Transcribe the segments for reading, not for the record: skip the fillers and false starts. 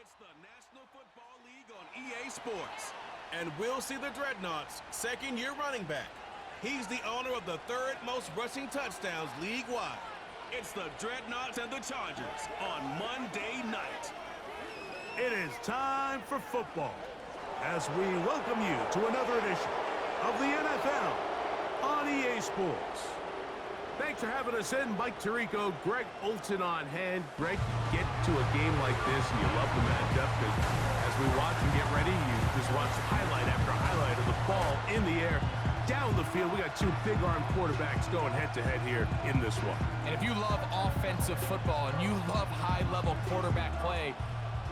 It's the National Football League on EA Sports. And we'll see the Dreadnoughts' second-year running back. He's the owner of the third most rushing touchdowns league-wide. It's the Dreadnoughts and the Chargers on Monday night. It is time for football as we welcome you to another edition of the NFL on EA Sports. Thanks for having us in. Mike Tirico, Greg Olson on hand. Greg, you get to a game like this and you love the matchup because as we watch and get ready, you just watch highlight after highlight of the ball in the air. Down the field, we got two big-arm quarterbacks going head-to-head here in this one. And if you love offensive football and you love high-level quarterback play,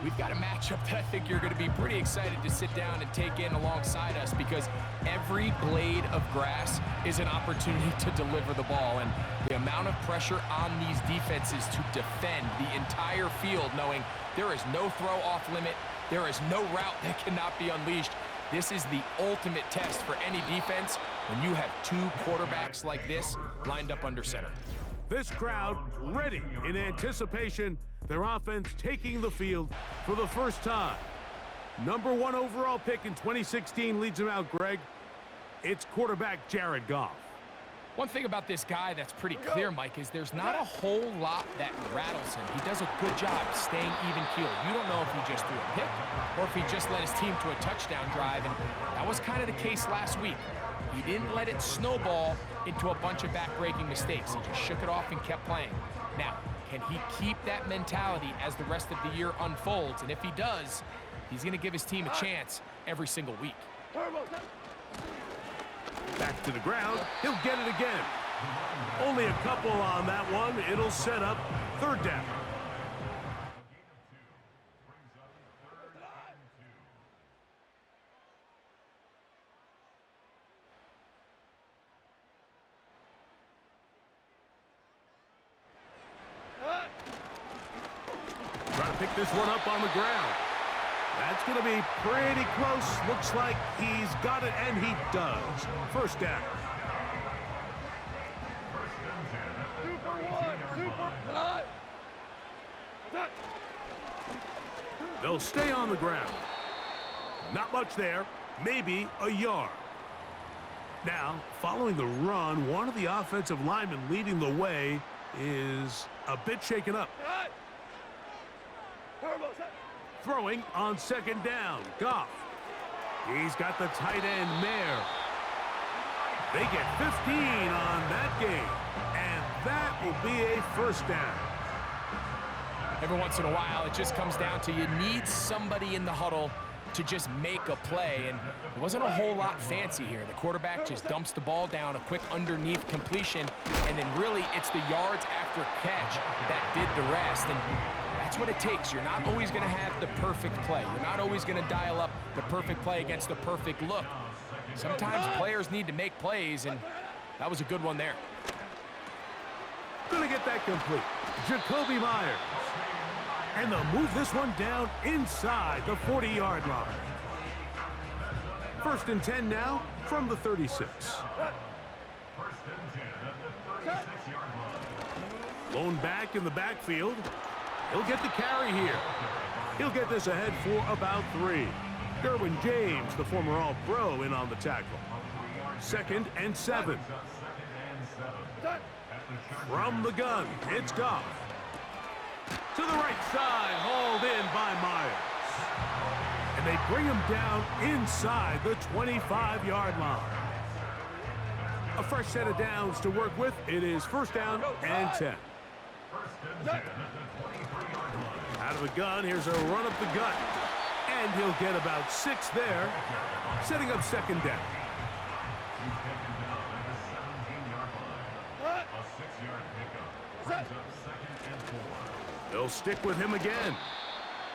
we've got a matchup that I think you're going to be pretty excited to sit down and take in alongside us because every blade of grass is an opportunity to deliver the ball. And the amount of pressure on these defenses to defend the entire field, knowing there is no throw off limit, there is no route that cannot be unleashed. This is the ultimate test for any defense when you have two quarterbacks like this lined up under center. This crowd ready in anticipation, their offense taking the field for the first time. Number 1 overall pick in 2016 leads him out, Greg. It's quarterback Jared Goff. One thing about this guy that's pretty clear, Mike, is there's not a whole lot that rattles him. He does a good job staying even-keeled. You don't know if he just threw a pick or if he just led his team to a touchdown drive, and that was kind of the case last week. He didn't let it snowball into a bunch of back-breaking mistakes. He just shook it off and kept playing. Now, can he keep that mentality as the rest of the year unfolds? And if he does, he's going to give his team a chance every single week. Back to the ground. He'll get it again. Only a couple on that one. It'll set up third down. Trying to pick this one up on the ground. That's going to be pretty close. Looks like he's got it, and he does. First down. They'll stay on the ground. Not much there. Maybe a yard. Now, following the run, one of the offensive linemen leading the way is a bit shaken up. Throwing on second down, Goff. He's got the tight end, Mayer. They get 15 on that game, and that will be a first down. Every once in a while, it just comes down to you need somebody in the huddle to just make a play, and it wasn't a whole lot fancy here. The quarterback just dumps the ball down, a quick underneath completion, and then really it's the yards after catch that did the rest. And that's what it takes. You're not always going to have the perfect play. You're not always going to dial up the perfect play against the perfect look. Sometimes players need to make plays, and that was a good one there. Going to get that complete. Jacoby Myers. And they'll move this one down inside the 40-yard line. First and 10 now from the 36. Lone back in the backfield. He'll get the carry here. He'll get this ahead for about 3. Derwin James, the former All-Pro, in on the tackle. Second and 7. From the gun, it's Goff. To the right side, hauled in by Myers. And they bring him down inside the 25-yard line. A fresh set of downs to work with. It is first down and 10. Out of the gun, here's a run up the gut. And he'll get about 6 there, setting up second down. They'll stick with him again.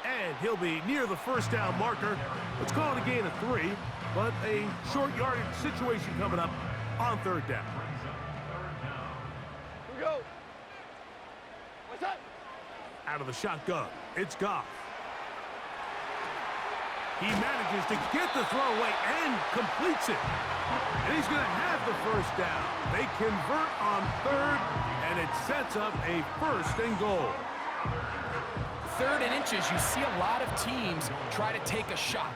And he'll be near the first down marker. Let's call it a gain of 3, but a short yardage situation coming up on third down. Here we go. What's that? Out of the shotgun, it's Goff. He manages to get the throw away and completes it. And he's going to have the first down. They convert on third, and it sets up a first and goal. 3rd and inches, you see a lot of teams try to take a shot.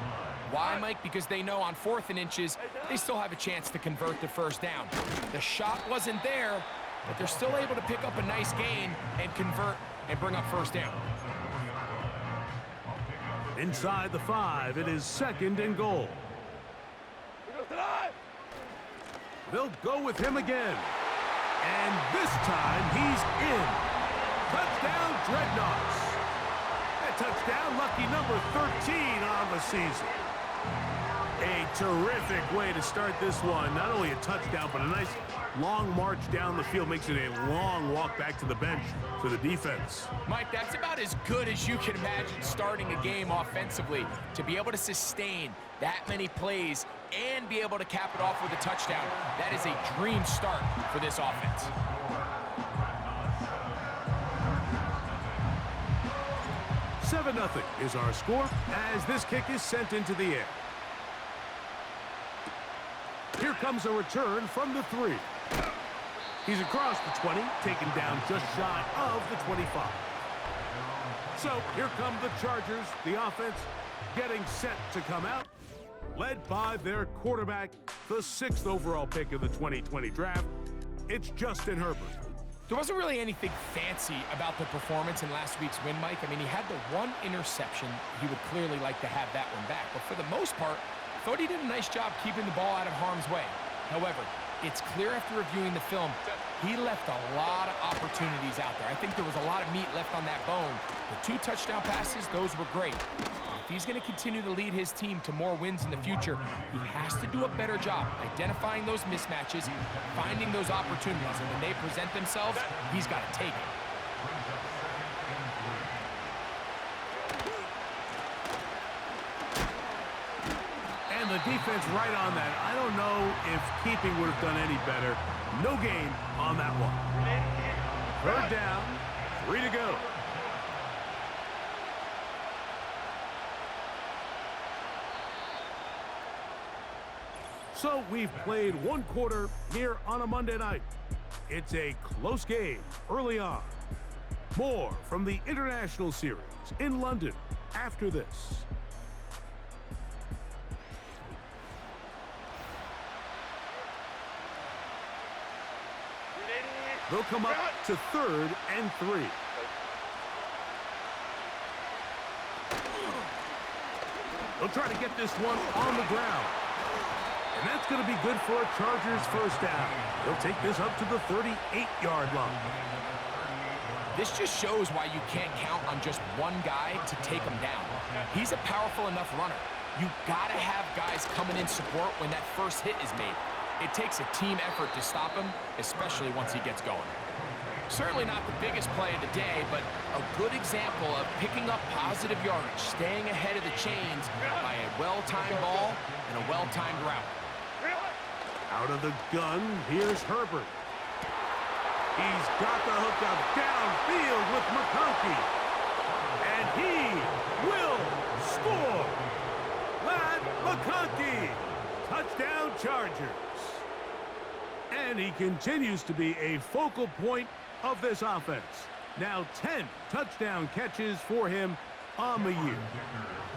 Why, Mike? Because they know on 4th and inches, they still have a chance to convert the 1st down. The shot wasn't there, but they're still able to pick up a nice gain and convert and bring up 1st down. Inside the 5, it is 2nd and goal. They'll go with him again. And this time, he's in. Touchdown, Dreadnoughts. That touchdown, lucky number 13 on the season. A terrific way to start this one. Not only a touchdown, but a nice long march down the field. Makes it a long walk back to the bench for the defense. Mike, that's about as good as you can imagine starting a game offensively. To be able to sustain that many plays and be able to cap it off with a touchdown, that is a dream start for this offense. $7-0 is our score as this kick is sent into the air. Here comes a return from the 3. He's across the 20, taken down just shy of the 25. So here come the Chargers, the offense getting set to come out, led by their quarterback, the 6th overall pick of the 2020 draft. It's Justin Herbert. There wasn't really anything fancy about the performance in last week's win, Mike. I mean, he had the 1 interception. He would clearly like to have that one back. But for the most part, I thought he did a nice job keeping the ball out of harm's way. However, it's clear after reviewing the film, he left a lot of opportunities out there. I think there was a lot of meat left on that bone. The 2 touchdown passes, those were great. If he's going to continue to lead his team to more wins in the future, he has to do a better job identifying those mismatches, finding those opportunities, and when they present themselves, he's got to take it. And the defense right on that. I don't know if keeping would have done any better. No gain on that one. 3rd down, 3 to go. So we've played 1 quarter here on a Monday night. It's a close game early on. More from the International Series in London after this. They'll come up to 3rd and 3. They'll try to get this one on the ground. And that's going to be good for a Chargers 1st down. They'll take this up to the 38-yard line. This just shows why you can't count on just one guy to take him down. He's a powerful enough runner. You got to have guys coming in support when that first hit is made. It takes a team effort to stop him, especially once he gets going. Certainly not the biggest play of the day, but a good example of picking up positive yardage, staying ahead of the chains by a well-timed ball and a well-timed route. Out of the gun, here's Herbert. He's got the hookup downfield with McConkey. And he will score. Lad McConkey. Touchdown Chargers. And he continues to be a focal point of this offense. Now 10 touchdown catches for him on the year.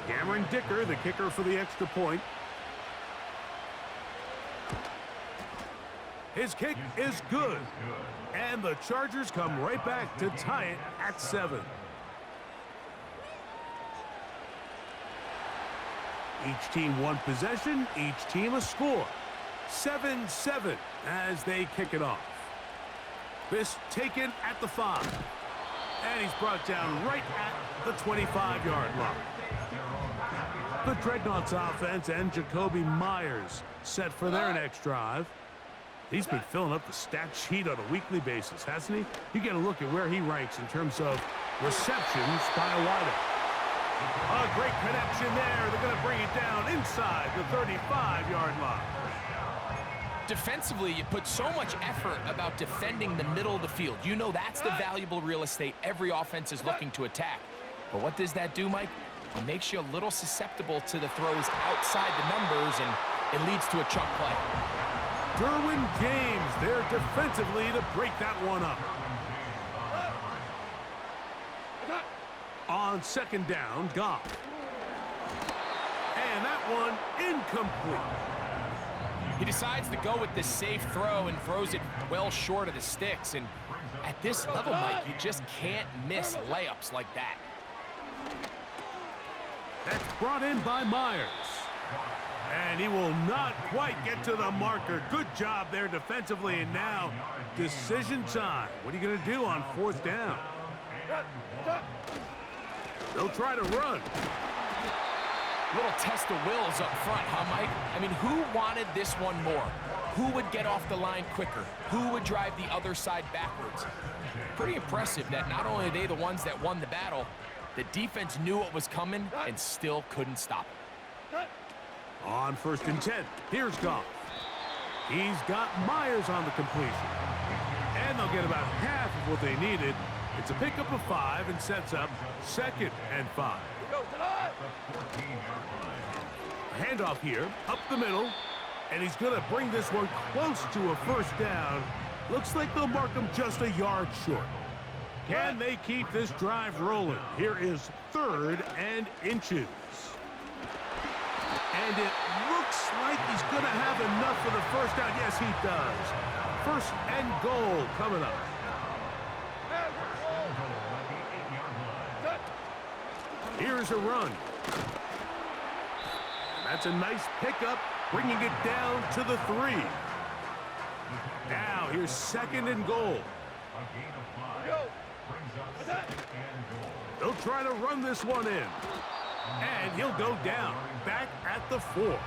Cameron Dicker, the kicker for the extra point. His kick is good. And the Chargers come right back to tie it at 7. Each team 1 possession, each team a score. 7-7 as they kick it off. This taken at the 5. And he's brought down right at the 25-yard line. The Dreadnoughts offense and Jacoby Myers set for their next drive. He's been filling up the stat sheet on a weekly basis, hasn't he? You get a look at where he ranks in terms of receptions by a wideout. A great connection there. They're going to bring it down inside the 35-yard line. Defensively, you put so much effort about defending the middle of the field. You know that's the valuable real estate every offense is looking to attack. But what does that do, Mike? It makes you a little susceptible to the throws outside the numbers, and it leads to a chunk play. Derwin James there defensively to break that one up. On on second down, Goff. And that one incomplete. He decides to go with the safe throw and throws it well short of the sticks. And at this level, Mike, you just can't miss layups like that. That's brought in by Myers. And he will not quite get to the marker. Good job there defensively. And now, decision time. What are you going to do on fourth down? They'll try to run. Little test of wills up front, huh, Mike? I mean, who wanted this one more? Who would get off the line quicker? Who would drive the other side backwards? Pretty impressive that not only are they the ones that won the battle, the defense knew what was coming and still couldn't stop it. On 1st and 10, here's Goff. He's got Myers on the completion. And they'll get about half of what they needed. It's a pickup of 5 and sets up 2nd and 5. Handoff here, up the middle, and he's going to bring this one close to a first down. Looks like they'll mark him just a yard short. Can they keep this drive rolling? Here is 3rd and inches. And it looks like he's going to have enough for the first down. Yes, he does. 1st and goal coming up. Here's a run. That's a nice pickup, bringing it down to the 3. Now, here's 2nd and goal. They'll try to run this one in. And he'll go down, back at the 4.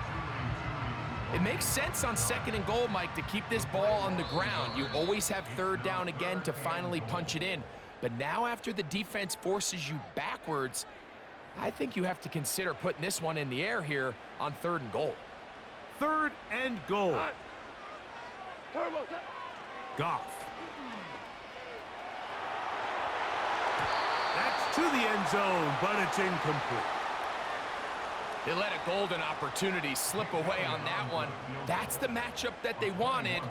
It makes sense on 2nd and goal, Mike, to keep this ball on the ground. You always have 3rd down again to finally punch it in. But now after the defense forces you backwards, I think you have to consider putting this one in the air here on 3rd and goal. 3rd and goal. Goff. That's to the end zone, but it's incomplete. They let a golden opportunity slip away on that one. That's the matchup that they wanted.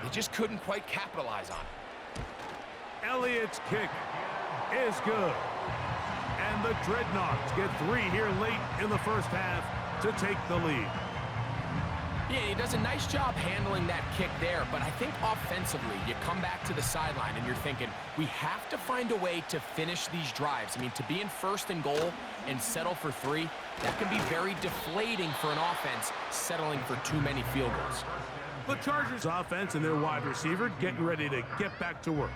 They just couldn't quite capitalize on it. Elliott's kick is good. And the Dreadnoughts get 3 here late in the first half to take the lead. Yeah, he does a nice job handling that kick there, but I think offensively, you come back to the sideline and you're thinking, we have to find a way to finish these drives. I mean, to be in 1st and goal and settle for 3, that can be very deflating for an offense settling for too many field goals. The Chargers offense and their wide receiver getting ready to get back to work.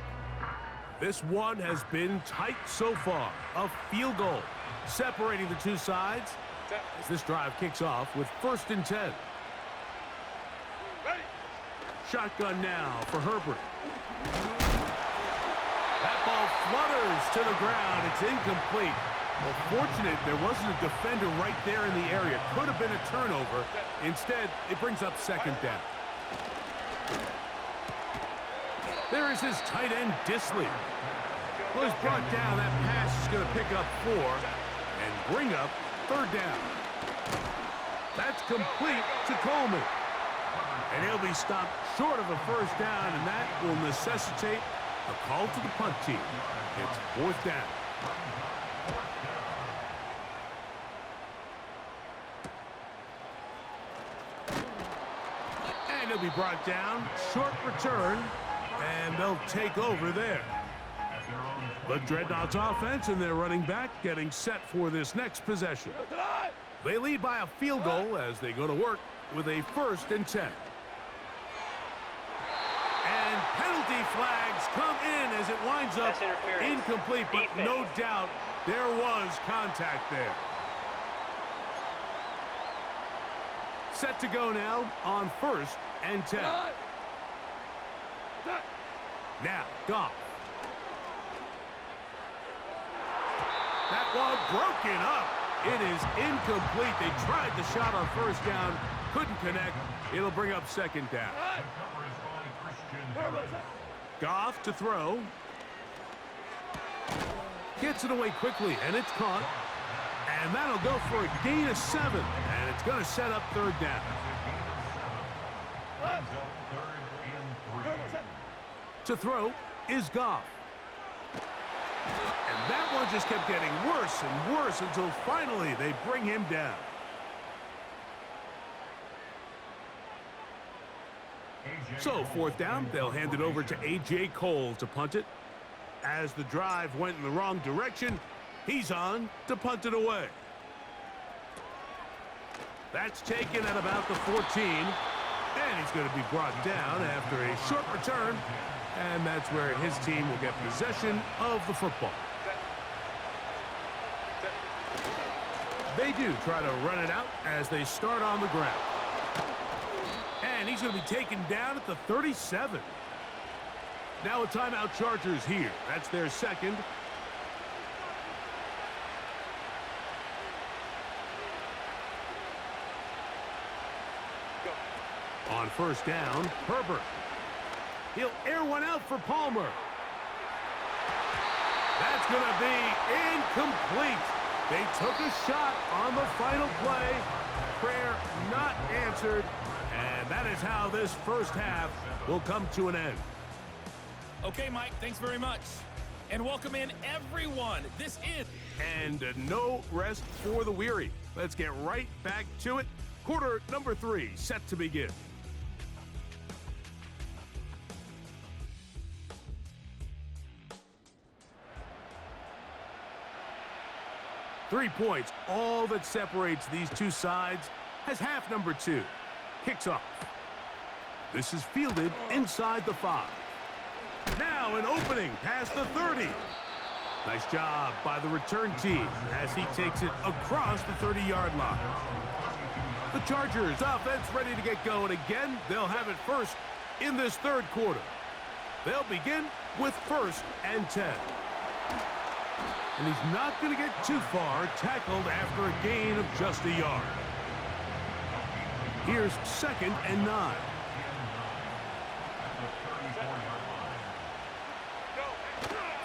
This one has been tight so far. A field goal separating the two sides as this drive kicks off with 1st and 10. Shotgun now for Herbert. That ball flutters to the ground. It's incomplete. Well, fortunate there wasn't a defender right there in the area. Could have been a turnover. Instead, it brings up 2nd down. There is his tight end, Disley. Well, he's brought down. That pass is going to pick up 4 and bring up 3rd down. That's complete to Coleman. And he'll be stopped short of a first down, and that will necessitate a call to the punt team. It's 4th down. And he'll be brought down. Short return, and they'll take over there. The Dreadnoughts offense and their running back getting set for this next possession. They lead by a field goal as they go to work with a 1st and 10. And penalty flags come in as it winds up incomplete, but no doubt there was contact there. Set to go now on 1st and 10. Now, Goff. That one broken up. It is incomplete. They tried the shot on 1st down, couldn't connect. It'll bring up 2nd down. Goff to throw. Gets it away quickly, and it's caught. And that'll go for a gain of 7, and it's going to set up 3rd down. To throw is Goff. And that one just kept getting worse and worse until finally they bring him down. So, fourth down, they'll hand it over to A.J. Cole to punt it. As the drive went in the wrong direction, he's on to punt it away. That's taken at about the 14. And he's going to be brought down after a short return. And that's where his team will get possession of the football. They do try to run it out as they start on the ground. And he's going to be taken down at the 37. Now a timeout Chargers here. That's their second. On first down, Herbert. He'll air one out for Palmer. That's going to be incomplete. They took a shot on the final play. Prayer not answered. And that is how this first half will come to an end. Okay, Mike, thanks very much. And welcome in everyone. This is... And no rest for the weary. Let's get right back to it. Quarter number 3 set to begin. Three points, all that separates these two sides, as half number 2 kicks off. This is fielded inside the 5. Now an opening past the 30. Nice job by the return team as he takes it across the 30-yard line. The Chargers offense ready to get going again. They'll have it first in this third quarter. They'll begin with 1st and 10. And he's not going to get too far, tackled after a gain of just a yard. Here's 2nd and 9.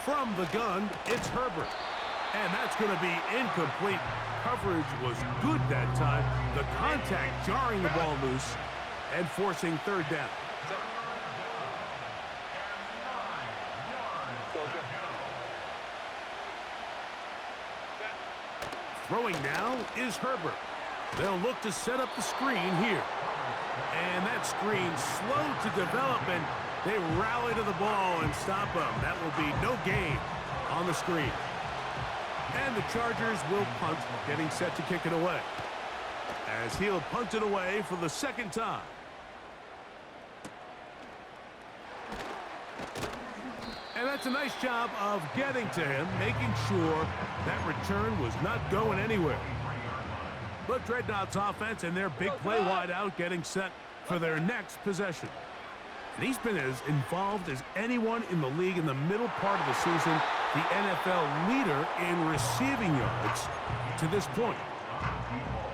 From the gun, it's Herbert. And that's going to be incomplete. Coverage was good that time. The contact jarring the ball loose and forcing 3rd down. Throwing now is Herbert. They'll look to set up the screen here. And that screen slow to develop, and they rally to the ball and stop them. That will be no gain on the screen. And the Chargers will punt, getting set to kick it away. As he'll punt it away for the 2nd time. And that's a nice job of getting to him, making sure that return was not going anywhere. But Dreadnoughts offense and their big play wideout getting set for their next possession. And he's been as involved as anyone in the league in the middle part of the season, the NFL leader in receiving yards to this point.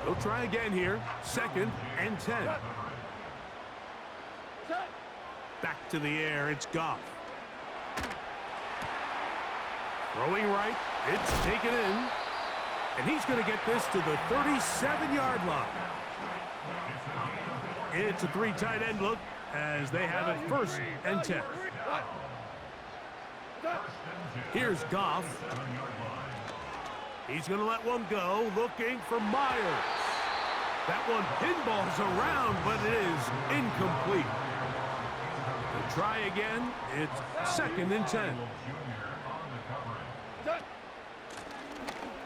They'll try again here, 2nd and 10. Back to the air, it's Goff. Throwing right, it's taken in. And he's going to get this to the 37-yard line. It's a 3 tight end look as they have it 1st and 10. Here's Goff. He's going to let one go, looking for Myers. That one pinballs around, but it is incomplete. They'll try again. It's 2nd and 10.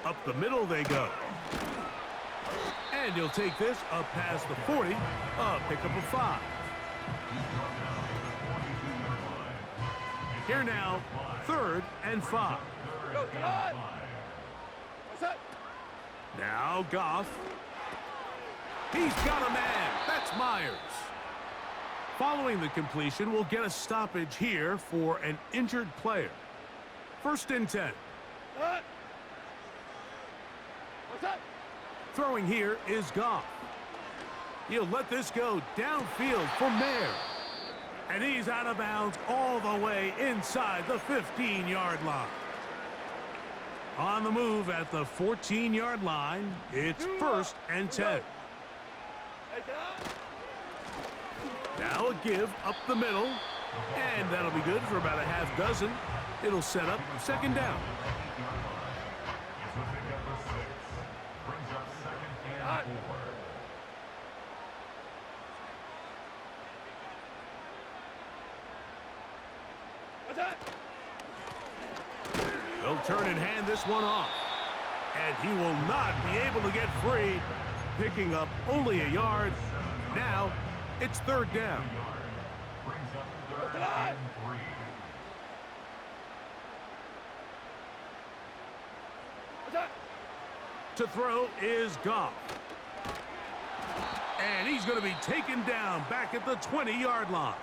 Up the middle they go. And he'll take this up past the 40, pick up a 5. Here now, 3rd and 5. Now Goff. He's got a man. That's Myers. Following the completion, we'll get a stoppage here for an injured player. 1st and 10. Throwing here is Goff. He'll let this go downfield for Mayer. And he's out of bounds all the way inside the 15-yard line. On the move at the 14-yard line, it's 1st and 10. Now a give up the middle, and that'll be good for about a half dozen. It'll set up second down. They'll turn and hand this one off. And he will not be able to get free, picking up only a yard. Now, it's third down. To throw is Goff. And he's going to be taken down back at the 20-yard line.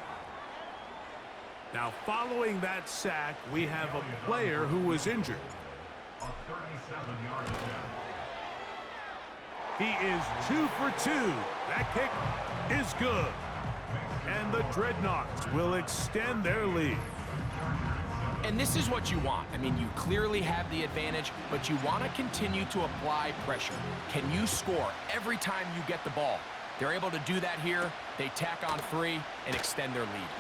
Now, following that sack, we have a player who was injured. He is 2 for 2. That kick is good. And the Dreadnoughts will extend their lead. And this is what you want. I mean, you clearly have the advantage, but you want to continue to apply pressure. Can you score every time you get the ball? They're able to do that here. They tack on 3 and extend their lead.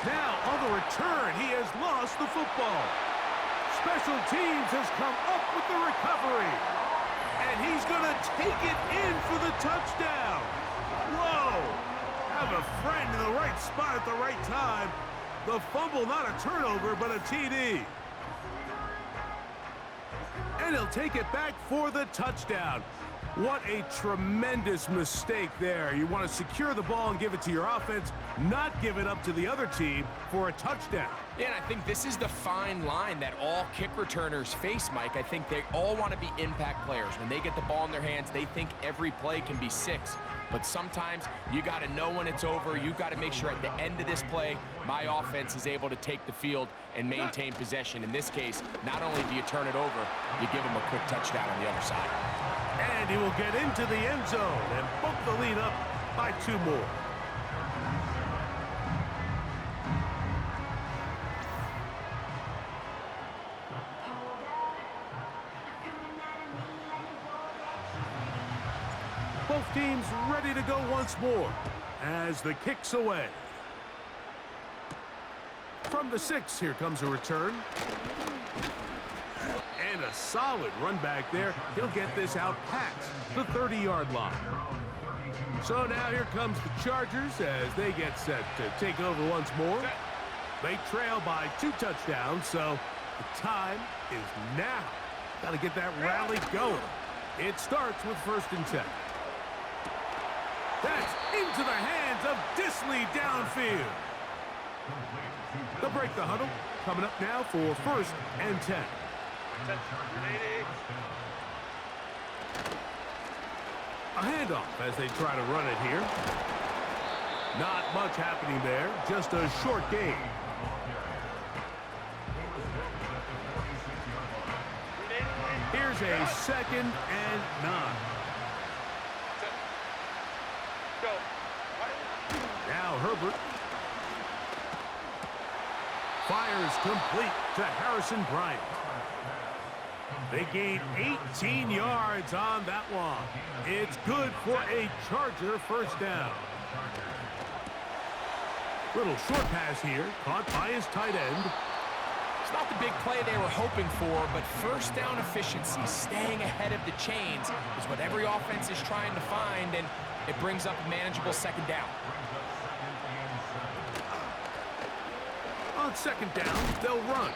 Now, on the return, he has lost the football. Special teams has come up with the recovery. And he's going to take it in for the touchdown. Whoa! Have a friend in the right spot at the right time. The fumble, not a turnover, but a TD. And he'll take it back for the touchdown. What a tremendous mistake there. You want to secure the ball and give it to your offense, not give it up to the other team for a touchdown. Yeah, and I think this is the fine line that all kick returners face, Mike. I think they all want to be impact players. When they get the ball in their hands, they think every play can be 6. But sometimes you got to know when it's over. You got to make sure at the end of this play, my offense is able to take the field and maintain possession. In this case, not only do you turn it over, you give them a quick touchdown on the other side. And he will get into the end zone and bump the lead up by 2 more. Both teams ready to go once more as the kick's away. From the 6, here comes a return. And a solid run back there. He'll get this out past the 30-yard line. So now here comes the Chargers as they get set to take over once more. They trail by 2 touchdowns, so the time is now. Got to get that rally going. It starts with 1st and 10. That's into the hands of Disley downfield. They'll break the huddle. Coming up now for 1st and 10. A handoff as they try to run it here. Not much happening there. Just a short gain. Here's a 2nd and 9. Now Herbert fires complete to Harrison Bryant. They gain 18 yards on that one. It's good for a Charger 1st down. Little short pass here, caught by his tight end. It's not the big play they were hoping for, but 1st down efficiency, staying ahead of the chains, is what every offense is trying to find, and it brings up a manageable 2nd down. On 2nd down, they'll run.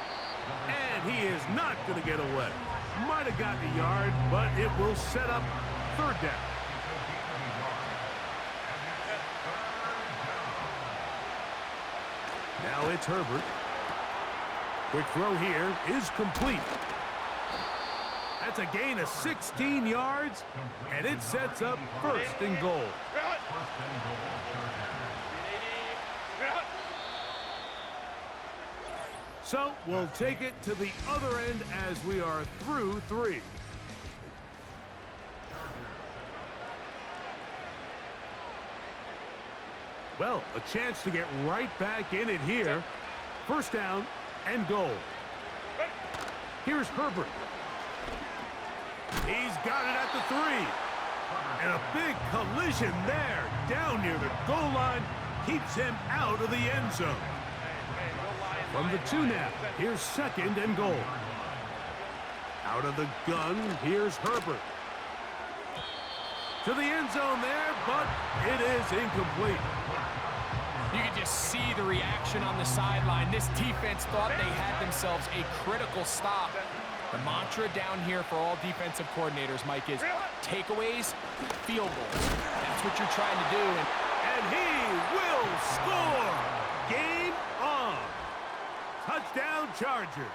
And he is not going to get away. Might have gotten a yard, but it will set up 3rd down. Now it's Herbert. Quick throw here is complete. That's a gain of 16 yards, and it sets up 1st and goal. So we'll take it to the other end as we are through 3. Well, a chance to get right back in it here. 1st down and goal. Here's Herbert. He's got it at the 3. And a big collision there down near the goal line keeps him out of the end zone. From the 2 now, here's 2nd and goal. Out of the gun, here's Herbert. To the end zone there, but it is incomplete. You can just see the reaction on the sideline. This defense thought they had themselves a critical stop. The mantra down here for all defensive coordinators, Mike, is takeaways, field goals. That's what you're trying to do. And he will score! Game on! Touchdown Chargers.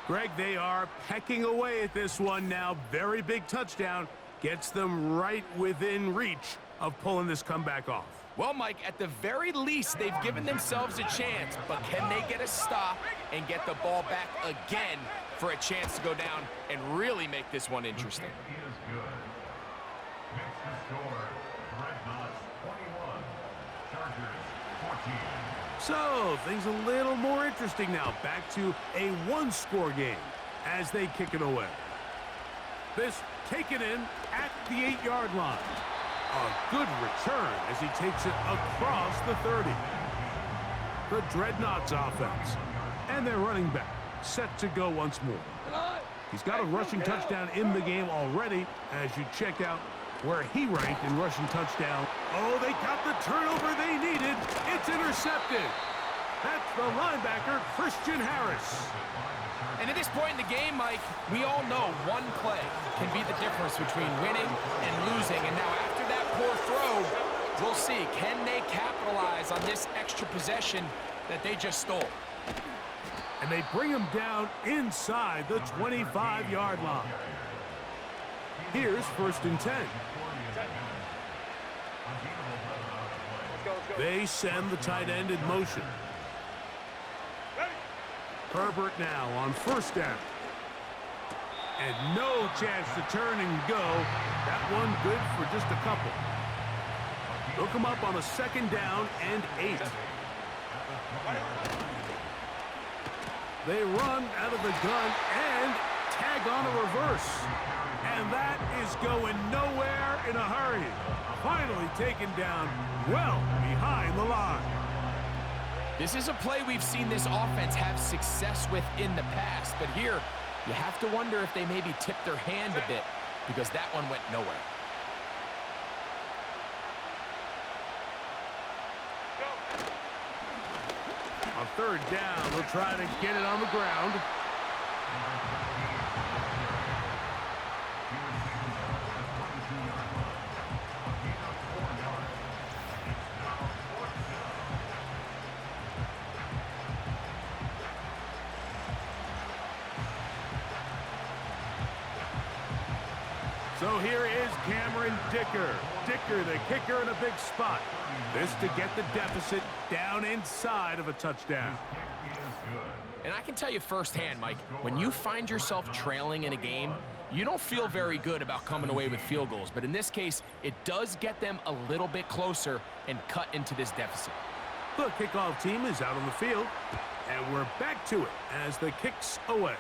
Greg, they are pecking away at this one now. Very big touchdown. Gets them right within reach of pulling this comeback off. Well, Mike, at the very least, they've given themselves a chance, but can they get a stop and get the ball back again for a chance to go down and really make this one interesting? Next to score, Dreadnoughts 21, Chargers 14. So, things a little more interesting now. Back to a one-score game as they kick it away. This taken in at the 8-yard line. A good return as he takes it across the 30. The Dreadnoughts offense. And their running back set to go once more. He's got a rushing touchdown in the game already as you check out where he ranked in rushing touchdown. Oh, they got the turnover they needed. It's intercepted. That's the linebacker, Christian Harris. And at this point in the game, Mike, we all know one play can be the difference between winning and losing. And now after that poor throw, we'll see. Can they capitalize on this extra possession that they just stole? And they bring him down inside the 25-yard line. Here's 1st and 10. They send the tight end in motion. Herbert now on 1st down. And no chance to turn and go. That one good for just a couple. They'll come up on a 2nd down and 8. They run out of the gun and tag on a reverse. And that is going nowhere in a hurry. Finally taken down well behind the line. This is a play we've seen this offense have success with in the past, but here you have to wonder if they maybe tipped their hand a bit because that one went nowhere. On 3rd down, they'll try to get it on the ground. So here is Cameron Dicker. Dicker, the kicker, in a big spot. This to get the deficit down inside of a touchdown. And I can tell you firsthand, Mike, when you find yourself trailing in a game, you don't feel very good about coming away with field goals. But in this case, it does get them a little bit closer and cut into this deficit. The kickoff team is out on the field, and we're back to it as the kick's away.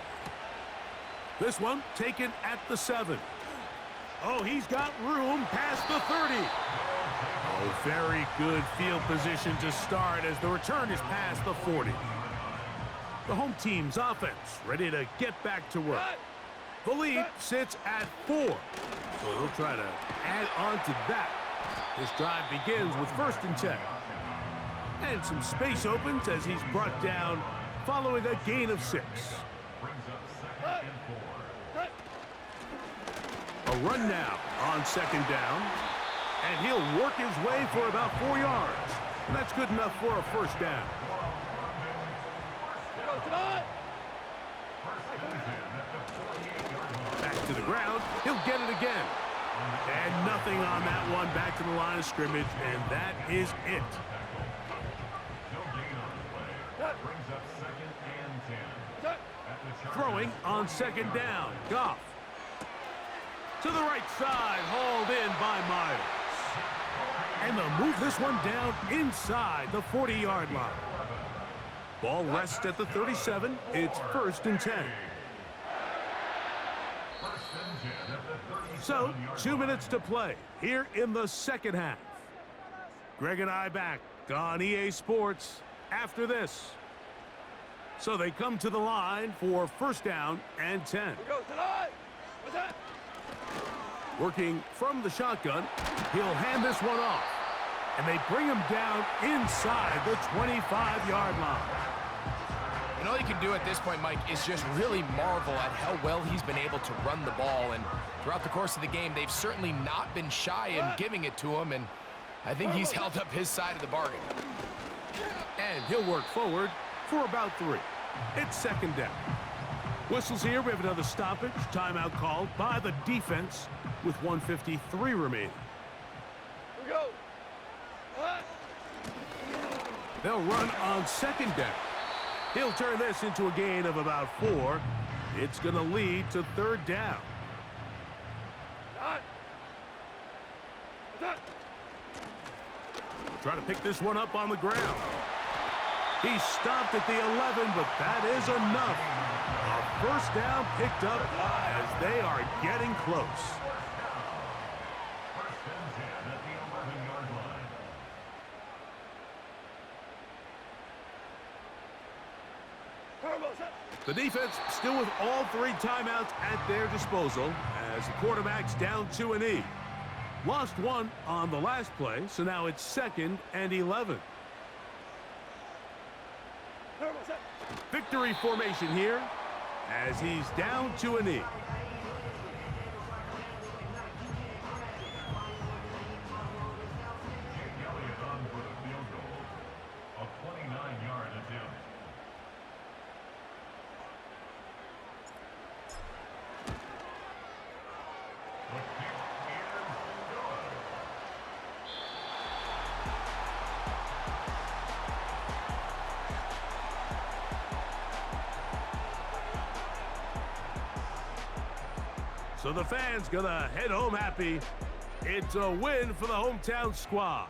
This one taken at the 7. Oh, he's got room past the 30. Oh, very good field position to start as the return is past the 40. The home team's offense ready to get back to work. The lead sits at 4. So they'll try to add on to that. This drive begins with 1st and 10. And some space opens as he's brought down following a gain of 6. A run now on 2nd down. And he'll work his way for about 4 yards. And that's good enough for a 1st down. Back to the ground. He'll get it again. And nothing on that one. Back to the line of scrimmage. And that is it. Throwing on 2nd down. Goff. To the right side, hauled in by Myers. And they'll move this one down inside the 40-yard line. Ball rests at the 37. It's 1st and 10. So, 2 minutes to play here in the 2nd half. Greg and I back on EA Sports after this. So they come to the line for first down and 10. Here goes to the line. What's that? Working from the shotgun, he'll hand this one off. And they bring him down inside the 25-yard line. And all you can do at this point, Mike, is just really marvel at how well he's been able to run the ball. And throughout the course of the game, they've certainly not been shy in giving it to him. And I think he's held up his side of the bargain. And he'll work forward for about 3. It's second down. Whistles here. We have another stoppage. Timeout called by the defense with 1:53 remaining. Here we go. They'll run on second down. He'll turn this into a gain of about 4. It's going to lead to third down. What's that? Try to pick this one up on the ground. He stopped at the 11, but that is enough. A first down picked up as they are getting close. First and 10 at the 11-yard line. The defense still with all 3 timeouts at their disposal as the quarterback's down to an E. Lost 1 on the last play, so now it's 2nd and 11. Victory formation here as he's down to an E. Kelly is on for the field goal. A 29-yard attempt. The kick is good. So the fans gonna head home happy. It's a win for the hometown squad.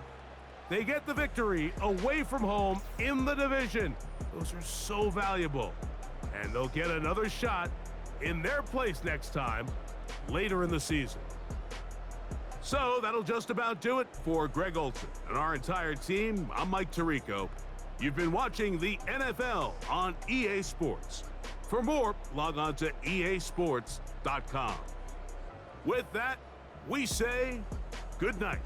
They get the victory away from home in the division. Those are so valuable. And they'll get another shot in their place next time later in the season. So that'll just about do it for Greg Olson and our entire team. I'm Mike Tirico. You've been watching the NFL on EA Sports. For more, log on to easports.com. With that, we say good night.